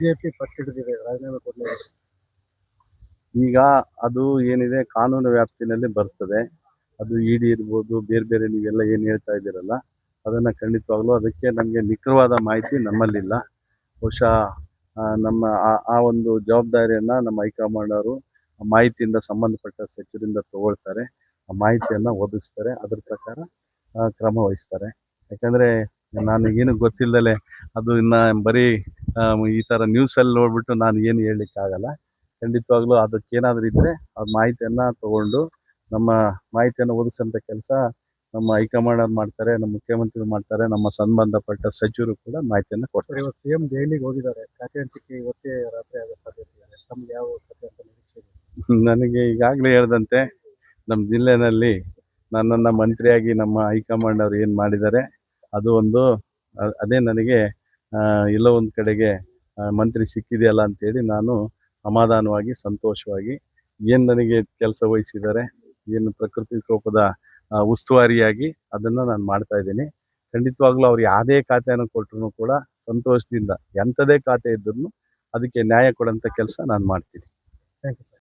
BJP ಪಟ್ಟು ಹಿಡಿದಿದೆ ರಾಜೀನಾಮೆ ಕೊಡಲೇಬೇಕು. ಈಗ ಅದು ಏನಿದೆ ಕಾನೂನು ವ್ಯಾಪ್ತಿನಲ್ಲಿ ಬರ್ತದೆ. ಅದು ಇಡಿ ಇರ್ಬೋದು, ಬೇರೆ ಬೇರೆ ನೀವೆಲ್ಲ ಏನು ಹೇಳ್ತಾ ಇದ್ದೀರಲ್ಲ, ಅದನ್ನು ಖಂಡಿತವಾಗ್ಲೂ ಅದಕ್ಕೆ ನಮಗೆ ನಿಖರವಾದ ಮಾಹಿತಿ ನಮ್ಮಲ್ಲಿಲ್ಲ. ಬಹುಶಃ ನಮ್ಮ ಆ ಒಂದು ಜವಾಬ್ದಾರಿಯನ್ನು ನಮ್ಮ ಹೈಕಮಾಂಡ್ ಅವರು ಮಾಹಿತಿಯಿಂದ ಸಂಬಂಧಪಟ್ಟ ಸಚಿವರಿಂದ ತಗೊಳ್ತಾರೆ, ಆ ಮಾಹಿತಿಯನ್ನು ಒದಗಿಸ್ತಾರೆ, ಅದ್ರ ಪ್ರಕಾರ ಕ್ರಮ ವಹಿಸ್ತಾರೆ. ಯಾಕಂದರೆ ನಾನು ಏನು ಗೊತ್ತಿಲ್ಲದಲೇ ಅದು ಇನ್ನು ಬರೀ ಈ ಥರ ನ್ಯೂಸಲ್ಲಿ ನೋಡಿಬಿಟ್ಟು ನಾನು ಏನು ಹೇಳಲಿಕ್ಕಾಗಲ್ಲ. ಖಂಡಿತವಾಗ್ಲೂ ಅದಕ್ಕೇನಾದರೂ ಇದ್ದರೆ ಆ ಮಾಹಿತಿಯನ್ನು ತಗೊಂಡು ನಮ್ಮ ಮಾಹಿತಿಯನ್ನು ಒದಗಿಸೋಂಥ ಕೆಲಸ ನಮ್ಮ ಹೈಕಮಾಂಡ್ ಅವ್ರು ಮಾಡ್ತಾರೆ, ನಮ್ಮ ಮುಖ್ಯಮಂತ್ರಿಗಳು ಮಾಡ್ತಾರೆ, ನಮ್ಮ ಸಂಬಂಧಪಟ್ಟ ಸಚಿವರು ಕೂಡ ಮಾಹಿತಿಯನ್ನು ಕೊಡ್ತಾರೆ. ಇವತ್ತು ಸಿಎಂ ದೆಹಲಿಗೆ ಹೋಗಿದ್ದಾರೆ, ಖಾತೆ ಹಂಚಿಕೆ ಇವತ್ತೇ ರಾತ್ರಿ ಆಗೋ ಸಾಧ್ಯತೆ ಇದೆ. ತಮ್ಗೆ ಯಾವ ಖಾತೆ ಅಂತ ನಿರೀಕ್ಷೆ ಇದೆ? ನನಗೆ ಈಗಾಗಲೇ ಹೇಳಿದಂತೆ ನಮ್ಮ ಜಿಲ್ಲೆಯಲ್ಲಿ ನನ್ನನ್ನು ಮಂತ್ರಿಯಾಗಿ ನಮ್ಮ ಹೈಕಮಾಂಡ್ ಅವರು ಏನು ಮಾಡಿದ್ದಾರೆ ಅದು ಒಂದು ಅದೇ ನನಗೆ ಎಲ್ಲೋ ಒಂದು ಕಡೆಗೆ ಮಂತ್ರಿ ಸಿಕ್ಕಿದೆಯಲ್ಲ ಅಂತೇಳಿ ನಾನು ಸಮಾಧಾನವಾಗಿ ಸಂತೋಷವಾಗಿ ಏನು ನನಗೆ ಕೆಲಸ ವಹಿಸಿದ್ದಾರೆ, ಏನು ಪ್ರಕೃತಿ ವಿಕೋಪದ ಉಸ್ತುವಾರಿಯಾಗಿ ಅದನ್ನು ನಾನು ಮಾಡ್ತಾ ಇದ್ದೀನಿ. ಖಂಡಿತವಾಗ್ಲೂ ಅವ್ರು ಯಾವುದೇ ಖಾತೆಯನ್ನು ಕೊಟ್ಟರು ಕೂಡ ಸಂತೋಷದಿಂದ, ಎಂಥದೇ ಖಾತೆ ಇದ್ರೂ ಅದಕ್ಕೆ ನ್ಯಾಯ ಕೊಡೋಂಥ ಕೆಲಸ ನಾನು ಮಾಡ್ತೀನಿ. Thank you sir.